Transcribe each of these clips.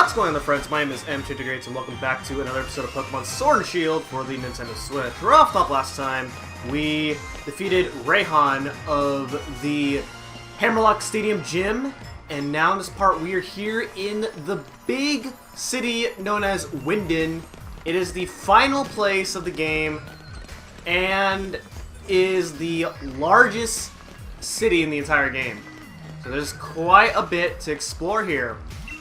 What's going on, the friends? My name is M2Degrades, and welcome back to another episode of Pokemon Sword and Shield for the Nintendo Switch. We're off top last time. We defeated Rayhan of the Hammerlock Stadium Gym, and now in this part we are here in the big city known as Winden. It is the final place of the game, and is the largest city in the entire game. So there's quite a bit to explore here.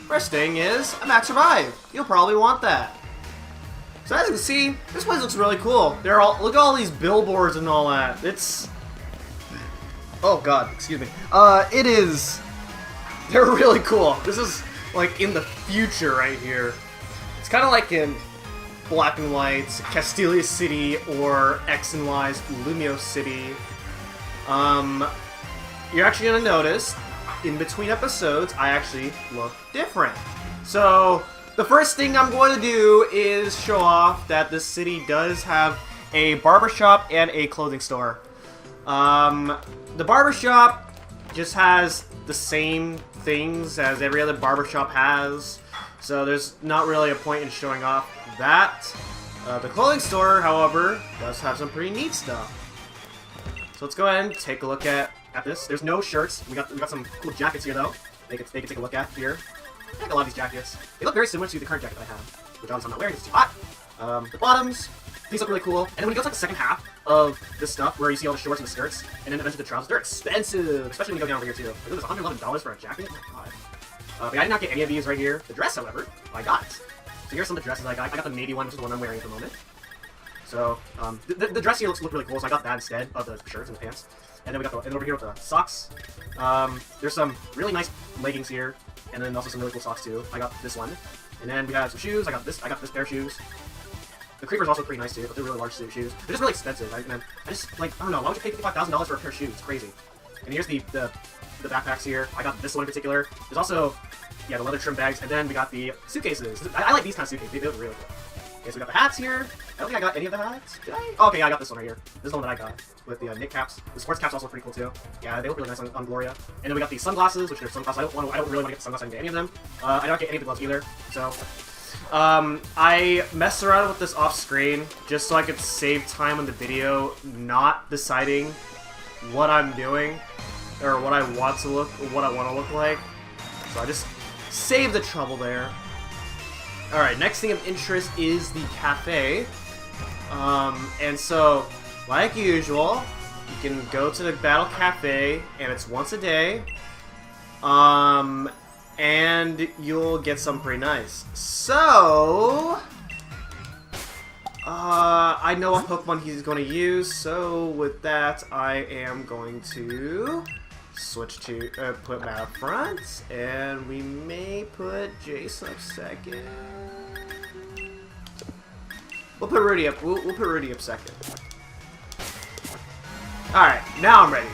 First thing is a max revive. You'll probably want that. So as you can see, this place looks really cool. Look at all these billboards and all that. It's, oh god, excuse me. They're really cool. This is like in the future right here. It's kind of like in Black and White's Castelia City or X and Y's Lumio City. You're actually gonna notice in between episodes, I actually look different. So, the first thing I'm going to do is show off that this city does have a barbershop and a clothing store. The barbershop just has the same things as every other barbershop has, so there's not really a point in showing off that. The clothing store, however, does have some pretty neat stuff. So let's go ahead and take a look at this. There's no shirts. We got some cool jackets here though. They can take a look at here. I like a lot of these jackets. They look very similar to the current jacket that I have, which obviously I'm not wearing because it's too hot. The bottoms, these look really cool. And then when you go to like the second half of this stuff, where you see all the shorts and the skirts, and then eventually the trousers, they're expensive, especially when you go down over here too. Like, this is $111 for a jacket. Oh my god. But yeah, I did not get any of these right here. The dress, however, I got. So here's some of the dresses I got. I got the navy one, which is the one I'm wearing at the moment. So the dress here looks really cool. So I got that instead of the shirts and the pants. And then we got over here with the socks. There's some really nice leggings here, and then also some really cool socks too. I got this one, and then we got some shoes. I got this pair of shoes. The creepers also pretty nice too, but they're really large shoes. They're just really expensive. I just like, I don't know, why would you pay $55,000 for a pair of shoes? It's crazy. And here's the backpacks here. I got this one in particular. There's also the leather trim bags, and then we got the suitcases. I like these kind of suitcases. They look really cool. Okay, so we got the hats here. I don't think I got any of the hats. Did I? Oh, okay, I got this one right here. This is the one that I got with the knit caps. The sports caps also pretty cool too. Yeah, they look really nice on Gloria. And then we got the sunglasses, which are sunglasses. I don't really want to get the sunglasses into any of them. I don't get any of the gloves either. So, I messed around with this off screen just so I could save time on the video, not deciding what I'm doing or what I want to look like. So I just saved the trouble there. Alright, next thing of interest is the cafe. And so, like usual, you can go to the Battle Cafe, and it's once a day. And you'll get something pretty nice. So, I know what Pokemon he's going to use, so with that, I am going to switch to put Matt up front, and we may put Jace up second. We'll put Rudy up. We'll put Rudy up second. All right, now I'm ready.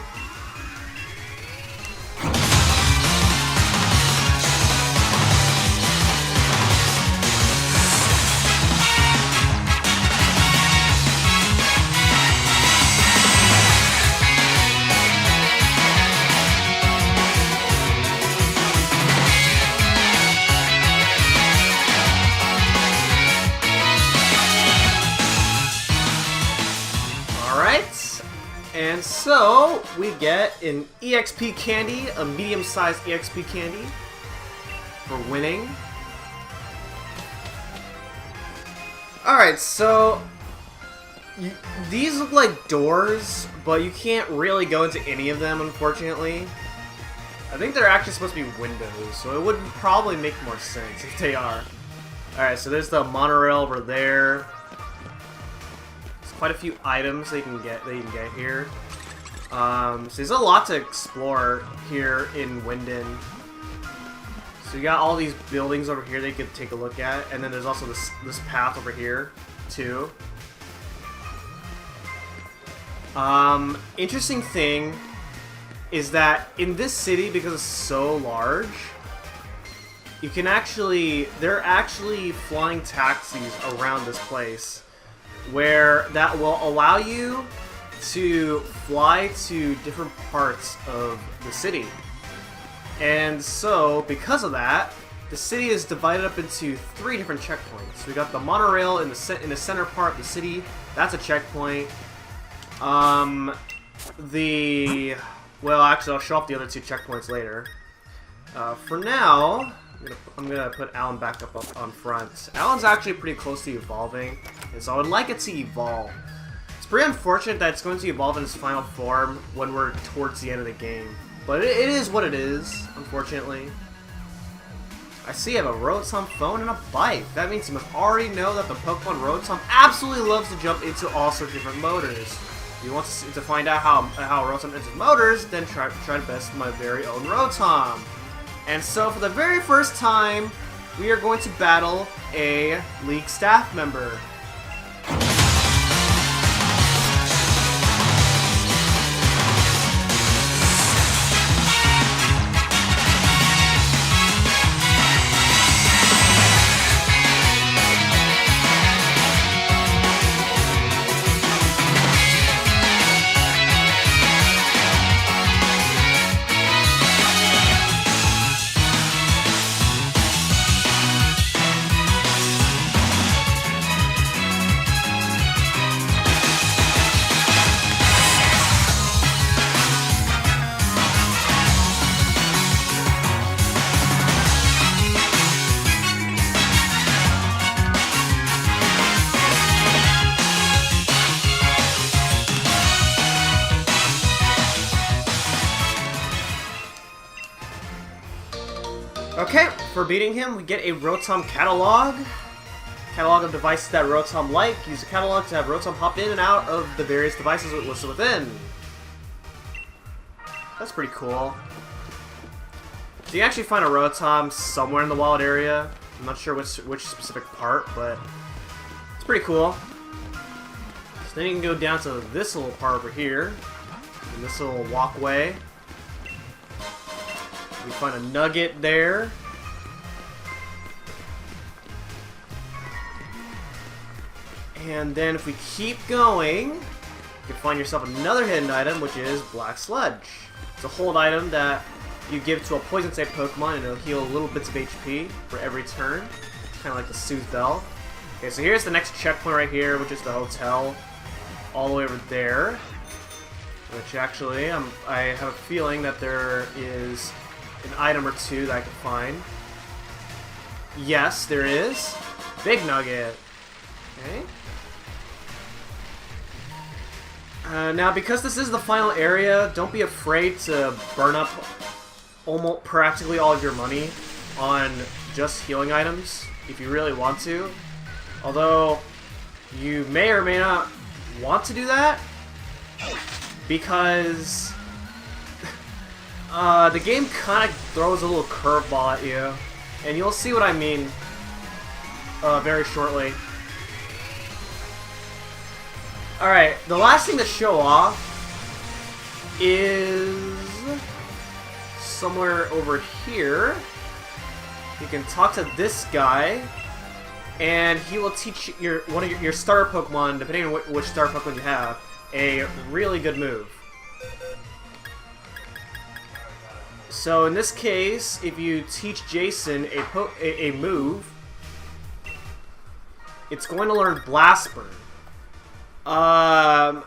And so, we get an EXP candy, a medium-sized EXP candy for winning. Alright, so these look like doors, but you can't really go into any of them, unfortunately. I think they're actually supposed to be windows, so it would probably make more sense if they are. Alright, so there's the monorail over there. Quite a few items they can get here. So there's a lot to explore here in Winden. So you got all these buildings over here they could take a look at, and then there's also this path over here too. Interesting thing is that in this city, because it's so large, you can there are actually flying taxis around this place, where that will allow you to fly to different parts of the city. And so, because of that, the city is divided up into 3 different checkpoints. We got the monorail in the center part of the city. That's a checkpoint. Well, actually, I'll show off the other 2 checkpoints later. For now, I'm gonna put Alan back up on front. Alan's actually pretty close to evolving, and so I would like it to evolve. It's pretty unfortunate that it's going to evolve in its final form when we're towards the end of the game. But it is what it is, unfortunately. I see I have a Rotom phone and a bike. That means you must already know that the Pokemon Rotom absolutely loves to jump into all sorts of different motors. If you want to find out how Rotom enters motors, then try to best my very own Rotom. And so for the very first time, we are going to battle a League staff member. Okay, for beating him, we get a Rotom catalog. Catalog of devices that Rotom like. Use the catalog to have Rotom hop in and out of the various devices listed within. That's pretty cool. So you actually find a Rotom somewhere in the wild area. I'm not sure which specific part, but it's pretty cool. So then you can go down to this little part over here, in this little walkway. We find a nugget there. And then if we keep going, you can find yourself another hidden item, which is Black Sludge. It's a hold item that you give to a poison type Pokemon and it'll heal little bits of HP for every turn. Kind of like the Soothe Bell. Okay, so here's the next checkpoint right here, which is the hotel. All the way over there. Which actually, I have a feeling that there is an item or 2 that I can find. Yes, there is. Big Nugget. Okay. Now, because this is the final area, don't be afraid to burn up almost practically all of your money on just healing items if you really want to. Although, you may or may not want to do that because the game kind of throws a little curveball at you, and you'll see what I mean very shortly. Alright, the last thing to show off is somewhere over here. You can talk to this guy, and he will teach one of your starter Pokemon, depending on which starter Pokemon you have, a really good move. So in this case, if you teach Jason a move, it's going to learn Blast Burn. I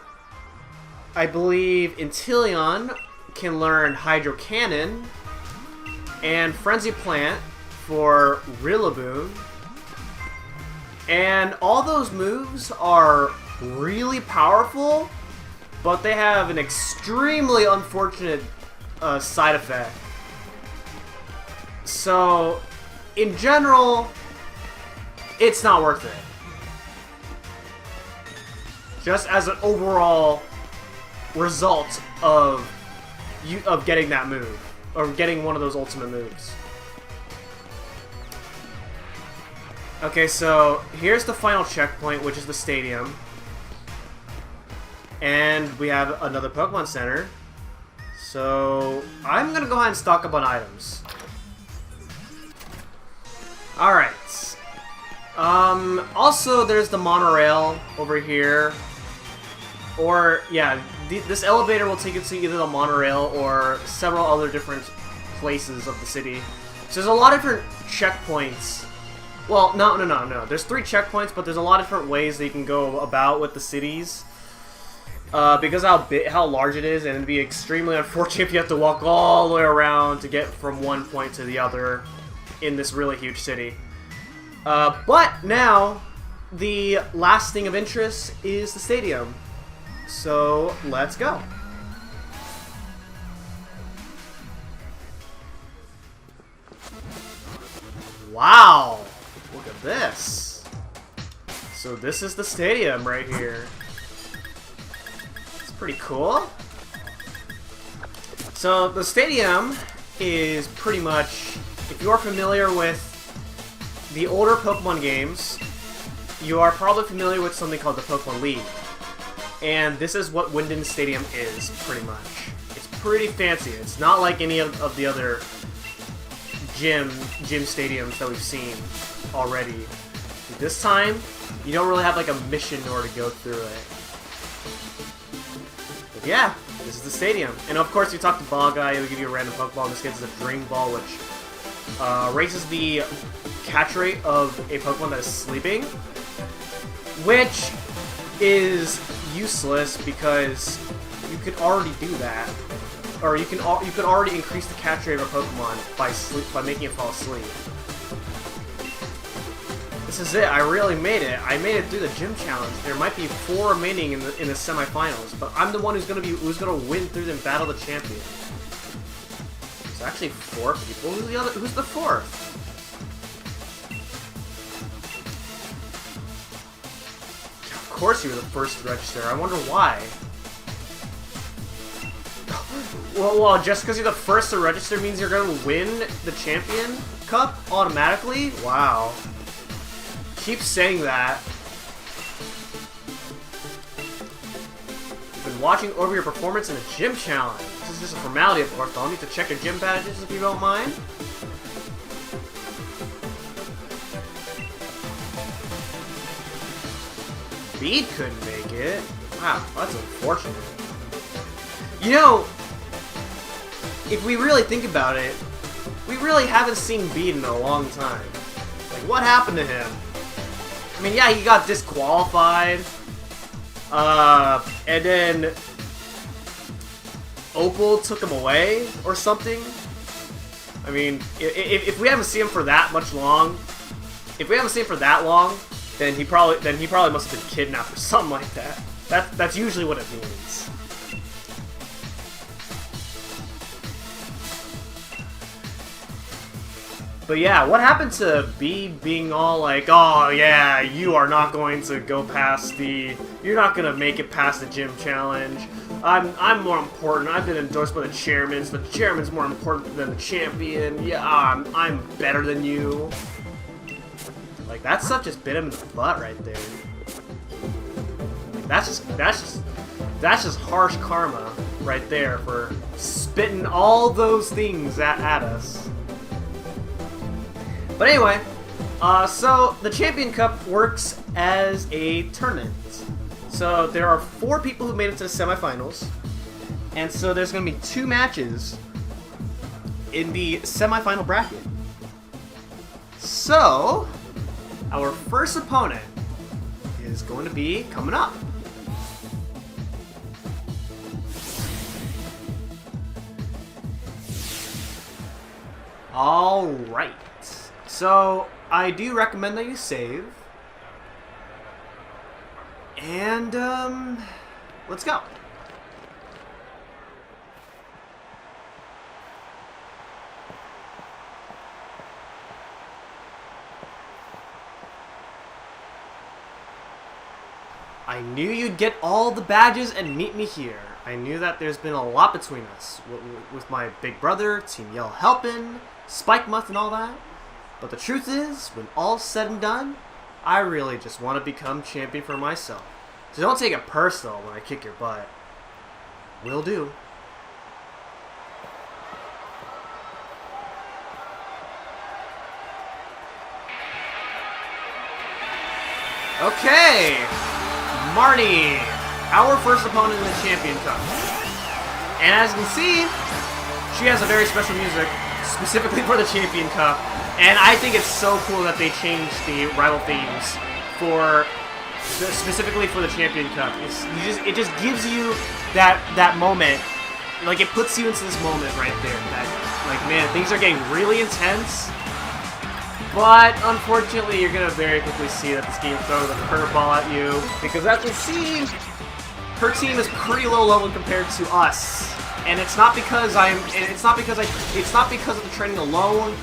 believe Inteleon can learn Hydro Cannon, and Frenzy Plant for Rillaboom. And all those moves are really powerful, but they have an extremely unfortunate side effect. So, in general, it's not worth it. Just as an overall result of getting that move, or getting one of those ultimate moves. Okay, so here's the final checkpoint, which is the stadium. And we have another Pokemon Center. So I'm gonna go ahead and stock up on items. Alright. Also, there's the monorail over here. Or, yeah, this elevator will take you to either the monorail or several other different places of the city. So there's a lot of different checkpoints. Well, no. There's 3 checkpoints, but there's a lot of different ways that you can go about with the cities. Because how large it is, and it'd be extremely unfortunate if you have to walk all the way around to get from one point to the other in this really huge city. But now, the last thing of interest is the stadium. So, let's go. Wow! Look at this. So this is the stadium right here. It's pretty cool. So the stadium is pretty much, if you are familiar with the older Pokemon games, you are probably familiar with something called the Pokemon League. And this is what Winden Stadium is, pretty much. It's pretty fancy. It's not like any of the other gym stadiums that we've seen already. This time, you don't really have like a mission in order to go through it. But yeah, this is the stadium. And of course, you talk to Ball Guy, he'll give you a random Pokeball. In this case, it's a Dream Ball, which raises the catch rate of a Pokemon that is sleeping, which is useless because you could already do that. Or you could already increase the catch rate of a Pokemon by making it fall asleep. This is it. I really made it. I made it through the gym challenge. There might be 4 remaining in the semifinals, but I'm the one who's gonna win through them, battle the champion. There's actually 4 people. Who's the 4th? Of course, you were the first to register. I wonder why. Well, just because you're the first to register means you're going to win the Champion Cup automatically? Wow. Keep saying that. You've been watching over your performance in the gym challenge. This is just a formality, of course, but I'll need to check your gym badges if you don't mind. Bede couldn't make it. Wow, that's unfortunate. You know, if we really think about it, we really haven't seen Bede in a long time. Like, what happened to him? I mean, yeah, he got disqualified. And then Opal took him away or something. I mean, if we haven't seen him for that long, then he probably must have been kidnapped or something like that. That's usually what it means. But yeah, what happened to Bede being all like, oh yeah, you are not going to go past you're not going to make it past the gym challenge. I'm more important. I've been endorsed by the chairman, so the chairman's more important than the champion. Yeah, I'm better than you. Like, that stuff just bit him in the butt right there. Like, that's just harsh karma right there for spitting all those things at us. But anyway, so the Champion Cup works as a tournament. So there are 4 people who made it to the semifinals, and so there's going to be 2 matches in the semifinal bracket. So our first opponent is going to be coming up. All right. So, I do recommend that you save. And, let's go. I knew you'd get all the badges and meet me here. I knew that there's been a lot between us, with my big brother, Team Yell helping, Spike Muth and all that. But the truth is, when all's said and done, I really just want to become champion for myself. So don't take it personal when I kick your butt. Will do. Okay! Marnie, our first opponent in the Champion Cup. And as you can see, she has a very special music, specifically for the Champion Cup. And I think it's so cool that they changed the rival themes specifically for the Champion Cup. It just gives you that moment, like it puts you into this moment right there. That like, man, things are getting really intense. But unfortunately, you're gonna very quickly see that this game throws a curveball at you, because as we see, her team is pretty low level compared to us, and it's not because of the training alone.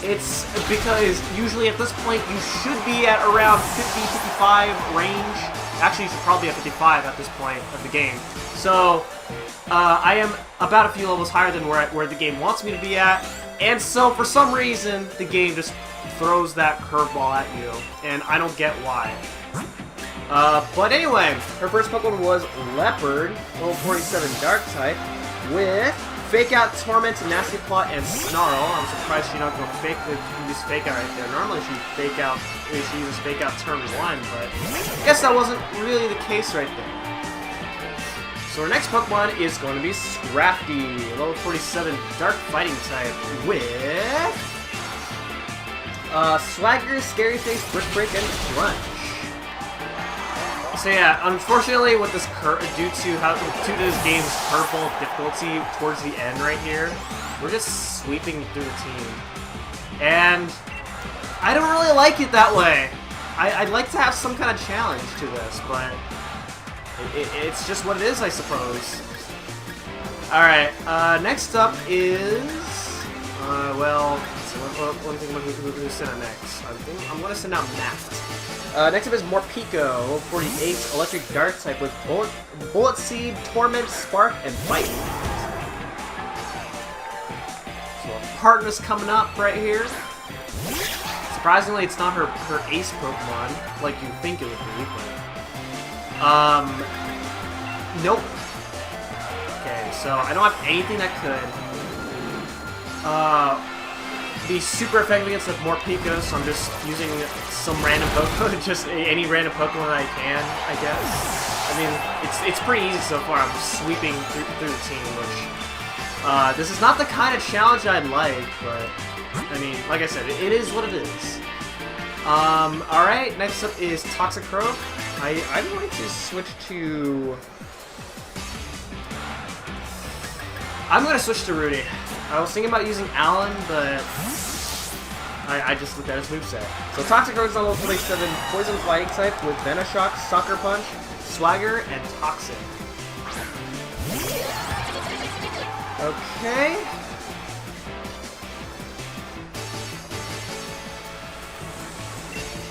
It's because usually at this point you should be at around 50-55 range. Actually, you should probably be at 55 at this point of the game. So I am about a few levels higher than where the game wants me to be at, and so for some reason the game just throws that curveball at you, and I don't get why. But anyway, her first Pokemon was Leopard, level 47 Dark type, with Fake Out, Torment, Nasty Plot, and Snarl. I'm surprised she's not going to use Fake Out right there. Normally she uses Fake Out turn 1, but I guess that wasn't really the case right there. So our next Pokemon is going to be Scrafty, level 47 Dark Fighting type, with Swagger, Scary Face, Brick Break, and Crunch. So yeah, unfortunately, with this due to this game's curveball difficulty towards the end right here, we're just sweeping through the team, and I don't really like it that way. I'd like to have some kind of challenge to this, but it's just what it is, I suppose. All right, next up is well, one thing I'm going to send out next. I'm going to send out Matt. Next up is Morpeko, 48, Electric Dark type with Bullet Seed, Torment, Spark, and Bite. So our partner's coming up right here. Surprisingly, it's not her ace Pokemon like you think it would be, but nope. Okay, so I don't have anything that could be super effective against the Morpeko, so I'm just using some random Pokemon, just any random Pokemon that I can, I guess. I mean, it's pretty easy so far. I'm just sweeping through the team, which this is not the kind of challenge I'd like, but I mean, like I said, it is what it is. Alright, next up is Toxicroak. I'm going to switch to... I'm going to switch to Rudy. I was thinking about using Alan, but I just looked at his moveset. So Toxicroak is on level 47, Poison Fighting type with Venoshock, Sucker Punch, Swagger, and Toxic. Okay.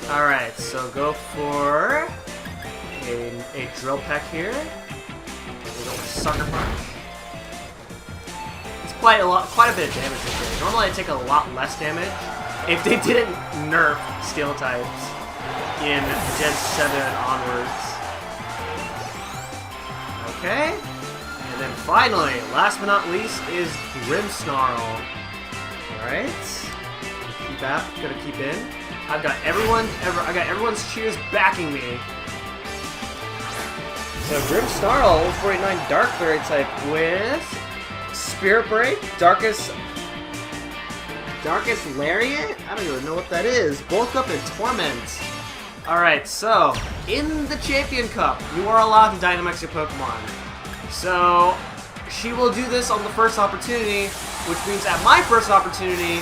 Alright, so go for a Drill Peck here. We'll go with Sucker Punch. It's quite a bit of damage this game. Normally I take a lot less damage if they didn't nerf Steel types in Gen 7 onwards. Okay. And then finally, last but not least, is Grimmsnarl. Alright. Keep that, gonna keep in. I got everyone's cheers backing me. So Grimmsnarl, 49 Dark Fairy type with Spirit Break, Darkest Lariat? I don't even know what that is. Bulk Up and Torment. Alright, so in the Champion Cup, you are allowed to Dynamax your Pokemon. So she will do this on the first opportunity, which means at my first opportunity,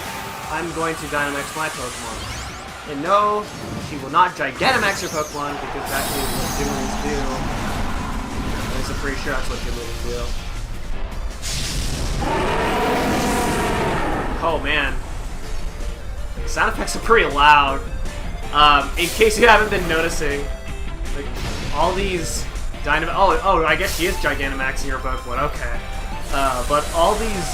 I'm going to Dynamax my Pokemon. And no, she will not Gigantamax your Pokemon, because that is what Gimli's do. At least I'm pretty sure that's what Gimli's do. Oh man. Sound effects are pretty loud. In case you haven't been noticing, like, all these oh, I guess she is Gigantamaxing your Pokemon, okay. But all these,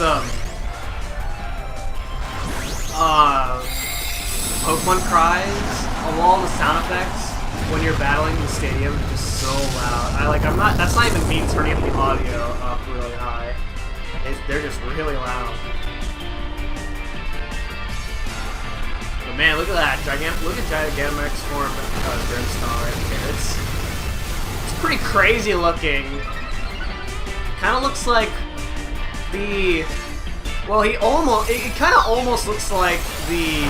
Pokemon cries, all the sound effects when you're battling in the stadium are just so loud. That's not even me turning the audio up really high. They're just really loud. But man, look at that. Look at Gigantamax form of Grimmsnarl right here. It's pretty crazy looking. Kinda looks like the Well, he almost... It kind of almost looks like the...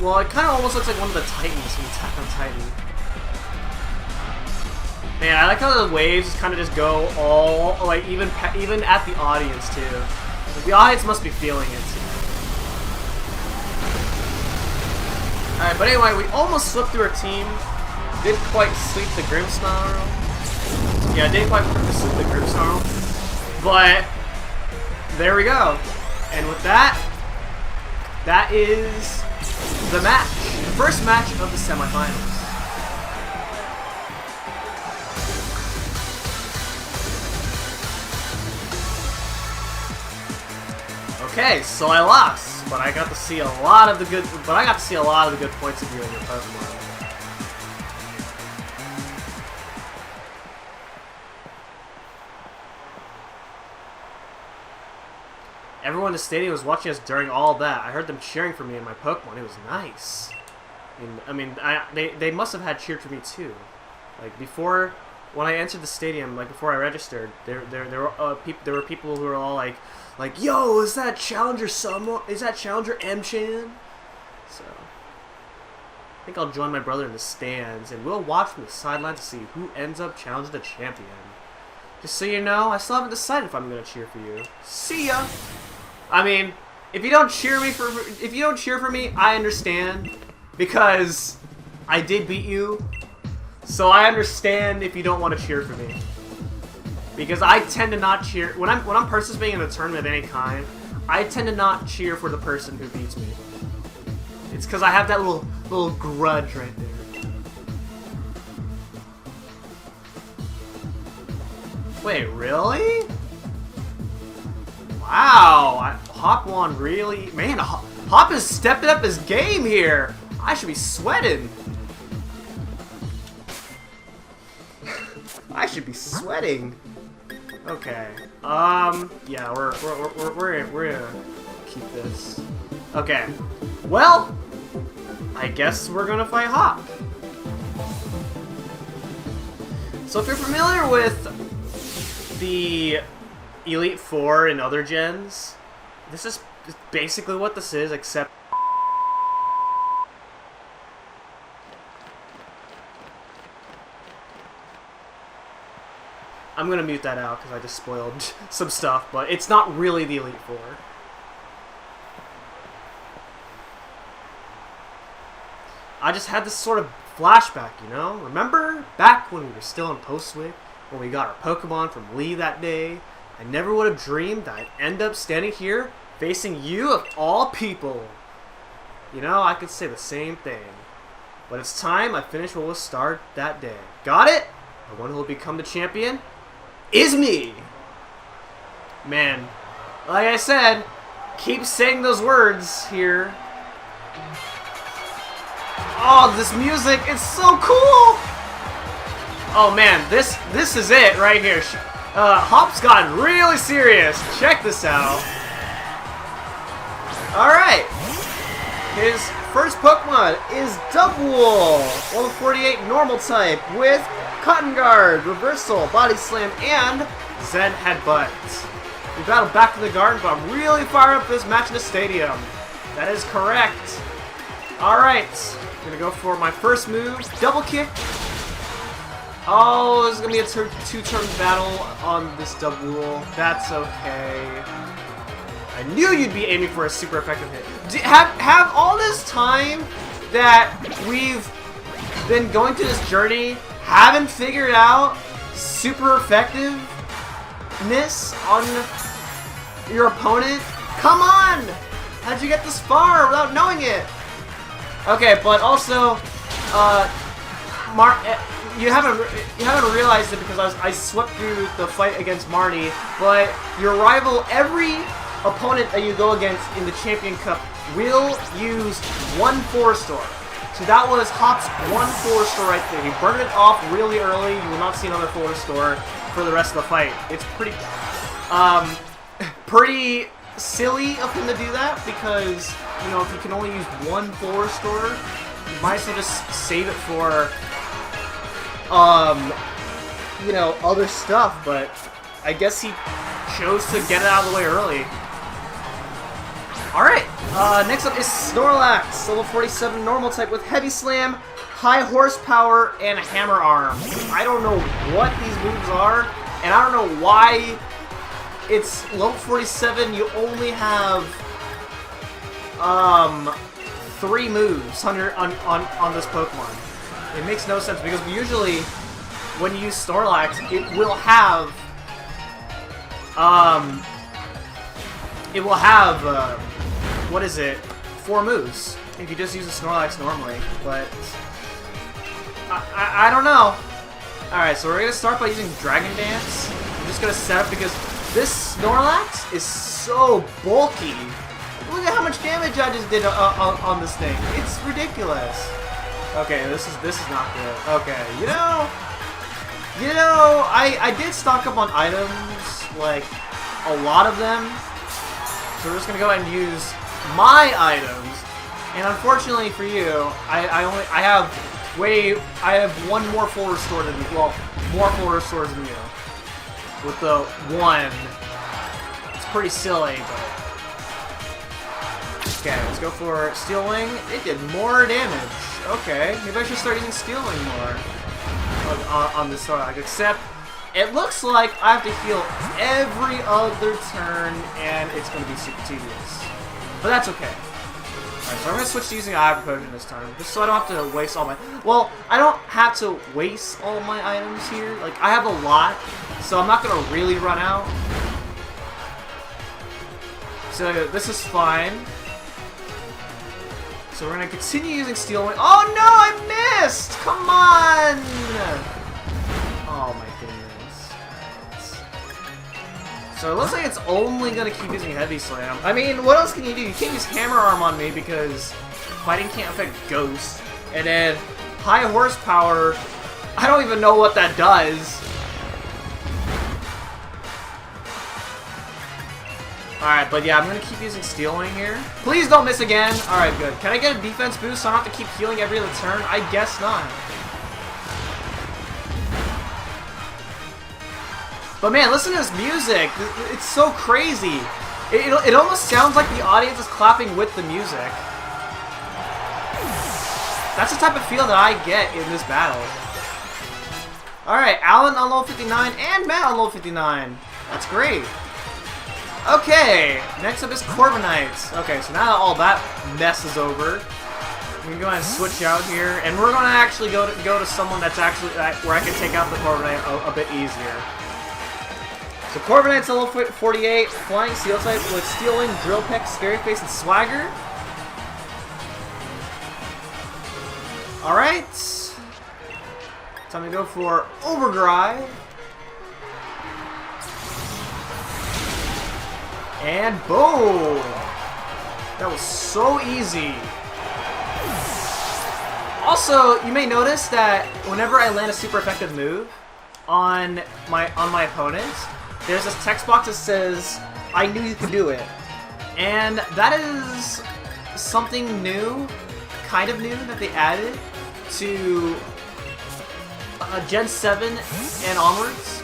Well, it kind of almost looks like one of the Titans from Attack on Titan. Man, I like how the waves just kind of just go all... Like, even at the audience, too. Like, the audience must be feeling it, too. Alright, but anyway, we almost slipped through our team. Didn't quite sweep the Grimmsnarl. Yeah, didn't quite sweep the Grimmsnarl. But, there we go. And with that, that is the match. The first match of the semifinals. Okay, so I lost, but I got to see a lot of the good. But I got to see a lot of the good points of view in your Pokemon. Everyone in the stadium was watching us during all that. I heard them cheering for me and my Pokemon. It was nice. They must have had cheered for me too. Like before, when I entered the stadium, like before I registered, there were people who were all like, yo, is that Challenger M-Chan? So I think I'll join my brother in the stands, and we'll watch from the sideline to see who ends up challenging the champion. Just so you know, I still haven't decided if I'm gonna cheer for you. See ya. I mean, if you don't cheer for me, I understand, because I did beat you. So I understand if you don't want to cheer for me. Because I tend to not cheer when I'm participating in a tournament of any kind. I tend to not cheer for the person who beats me. It's because I have that little grudge right there. Wait, really? Wow, Hop won really, man. Hop is stepping up his game here. I should be sweating. I should be sweating. Okay. Yeah, we're gonna keep this. Okay. Well, I guess we're gonna fight Hop. So if you're familiar with the Elite Four and other gens, this is basically what this is, except I'm gonna mute that out because I just spoiled some stuff, but it's not really the Elite Four. I just had this sort of flashback, you know? Remember back when we were still in Post-Wick, when we got our Pokemon from Lee that day? I never would have dreamed that I'd end up standing here facing you of all people. You know, I could say the same thing. But it's time I finished what was started that day. Got it? The one who will become the champion is me! Man, like I said, keep saying those words here. Oh, this music, it's so cool! Oh man, this is it right here. Hop's gotten really serious. Check this out. Alright. His first Pokemon is Double, level 48 normal type with Cotton Guard, Reversal, Body Slam, and Zen Headbutt. We battled back in the garden, but I'm really fired up for this match in the stadium. That is correct. Alright. I'm gonna go for my first move, Double Kick. Oh, this is gonna be a two-turn battle on this Double. That's okay. I knew you'd be aiming for a super effective hit. Have all this time that we've been going through this journey, haven't figured out super effectiveness on your opponent? Come on! How'd you get this far without knowing it? Okay, but also, you haven't realized it because I swept through the fight against Marty, but your rival, every opponent that you go against in the Champion Cup will use one 4-star. So that was Hop's one 4-star right there. He burned it off really early. You will not see another 4-star for the rest of the fight. It's pretty silly of him to do that because, you know, if you can only use one 4-star, you might as well just save it for, you know, other stuff. But I guess he chose to get it out of the way early. Alright, next up is Snorlax, level 47 normal type with Heavy Slam, High Horsepower, and Hammer Arm. I don't know what these moves are, and I don't know why it's level 47, you only have 3 moves on this Pokemon. It makes no sense because usually when you use Snorlax, it will have what is it? 4 moves if you just use a Snorlax normally, but I don't know. Alright, so we're gonna start by using Dragon Dance. I'm just gonna set up because this Snorlax is so bulky. Look at how much damage I just did on this thing. It's ridiculous. Okay, this is not good. Okay, you know, I did stock up on items, like a lot of them. So we're just gonna go ahead and use my items. And unfortunately for you, I have 1 more full restore than you. Well, more full restores than you. With the 1. It's pretty silly, but okay, let's go for Steel Wing. It did more damage. Okay, maybe I should start using Steel Wing more on this Snorlax. Except, it looks like I have to heal every other turn, and it's going to be super tedious. But that's okay. Alright, so I'm going to switch to using Hyper Potion this time, just so I don't have to waste all my... Well, I don't have to waste all my items here. Like, I have a lot, so I'm not going to really run out. So this is fine. So we're going to continue using Steel Wing. Oh no, I missed! Come on! Oh my goodness. So it looks like it's only going to keep using Heavy Slam. I mean, what else can you do? You can't use Hammer Arm on me because fighting can't affect Ghost. And then High Horsepower, I don't even know what that does. Alright, but yeah, I'm going to keep using Steel Wing here. Please don't miss again. Alright, good. Can I get a defense boost so I don't have to keep healing every other turn? I guess not. But man, listen to this music. It's so crazy. It almost sounds like the audience is clapping with the music. That's the type of feel that I get in this battle. Alright, Alan on level 59 and Matt on level 59. That's great. Okay, next up is Corviknight. Okay, so now that all that mess is over, we can go ahead and switch out here, and we're going to actually go to someone that's actually where I can take out the Corviknight a bit easier. So Corviknight's level 48, Flying Steel type with Steel Wing, Drill Peck, Scary Face, and Swagger. Alright, time to go for Overdrive. And boom! That was so easy. Also, you may notice that whenever I land a super effective move on my opponent, there's this text box that says, "I knew you could do it." And that is something new, kind of new, that they added to Gen 7 and onwards.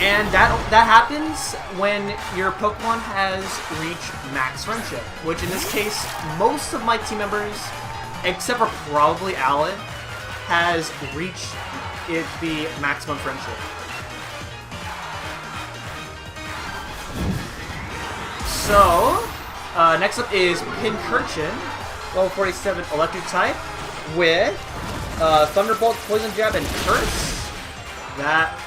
And that happens when your Pokemon has reached max friendship, which in this case, most of my team members, except for probably Alan, has reached the maximum friendship. So, next up is Pinkerton, level 47 electric type, with Thunderbolt, Poison Jab, and Curse. That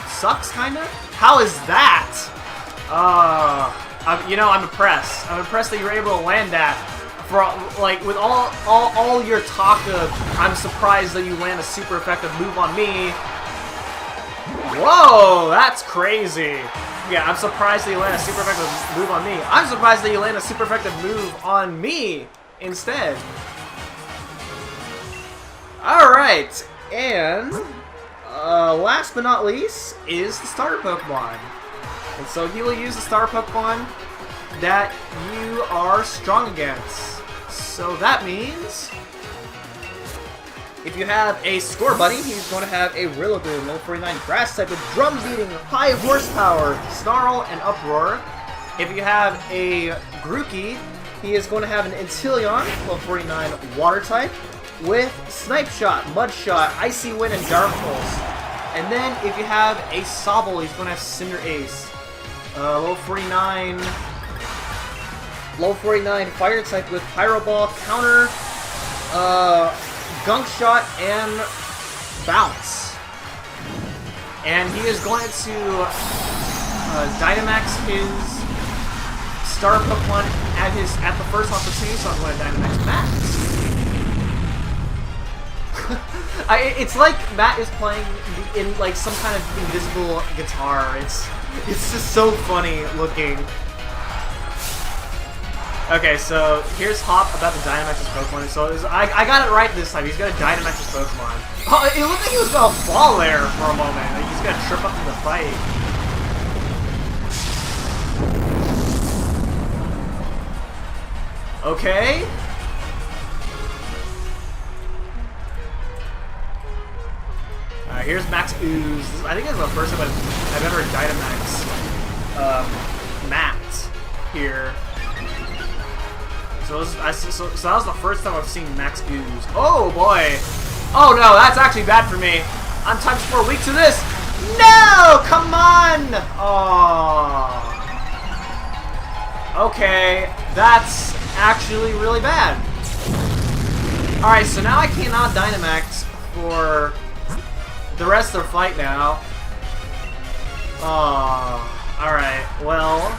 sucks, kinda? How is that? You know, I'm impressed. I'm impressed that you were able to land that. For like, with all your talk of, I'm surprised that you land a super effective move on me. Whoa, that's crazy. Yeah, I'm surprised that you land a super effective move on me. I'm surprised that you land a super effective move on me instead. Alright, and last but not least is the starter Pokemon. And so he will use the starter Pokemon that you are strong against. So that means If you have a Score Bunny, he's going to have a Rillaboom, level 49 Grass type with Drum Beating, High Horsepower, Snarl, and Uproar. If you have a Grookey, he is going to have an Inteleon, level 49 Water type, with Snipe Shot, Mud Shot, Icy Wind, and Dark Pulse. And then if you have a Sobble, he's going to have Cinderace, level 49 Fire type with Pyro Ball, Counter, Gunk Shot, and Bounce. And he is going to Dynamax his Star Pokemon at the first opportunity, so I'm going to Dynamax Max. It's like Matt is playing in like some kind of invisible guitar. It's just so funny looking. Okay, so here's Hop about the Dynamax his Pokemon. So I got it right this time. He's gonna Dynamax his Pokemon. Oh, it looked like he was gonna fall there for a moment. Like he's gonna trip up in the fight. Okay. Alright, here's Max Ooze. I think this is the first time I've ever Dynamax Matt here. So that was the first time I've seen Max Ooze. Oh boy! Oh no, that's actually bad for me. I'm times 4 weak to this. No! Come on! Oh. Okay, that's actually really bad. Alright, so now I cannot Dynamax for the rest of the fight now. Oh. Alright, well.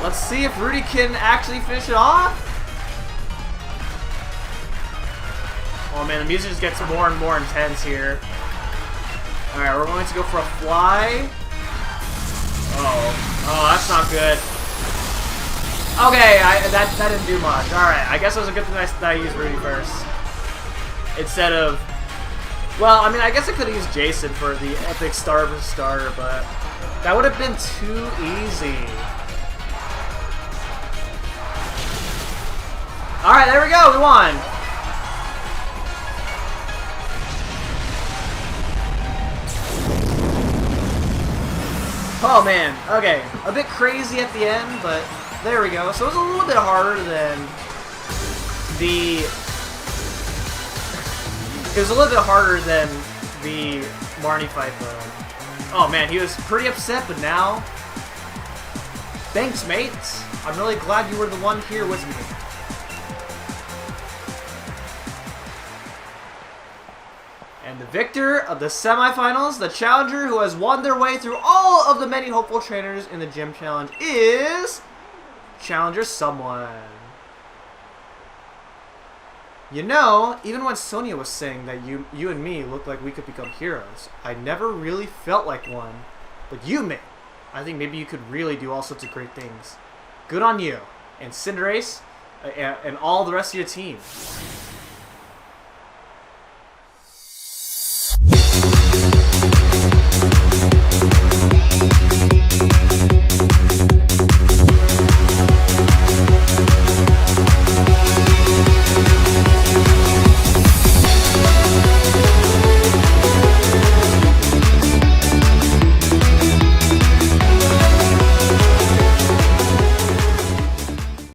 Let's see if Rudy can actually finish it off. Oh man, the music just gets more and more intense here. Alright, we're going to go for a fly. Oh, that's not good. Okay, that didn't do much. Alright, I guess it was a good thing that I used Rudy first. Instead of... Well, I mean, I guess I could have used Jason for the epic starter, but that would have been too easy. Alright, there we go, we won! Oh man, okay, a bit crazy at the end, but there we go. So it was a little bit harder than the... It was a little bit harder than the Marnie fight, though. Oh man, he was pretty upset, but now... Thanks, mates! I'm really glad you were the one here with me. And the victor of the semifinals, the challenger who has won their way through all of the many hopeful trainers in the gym challenge is... Challenger Someone. You know, even when Sonia was saying that you and me looked like we could become heroes, I never really felt like one. But you, mate, I think maybe you could really do all sorts of great things. Good on you. And Cinderace, and all the rest of your team.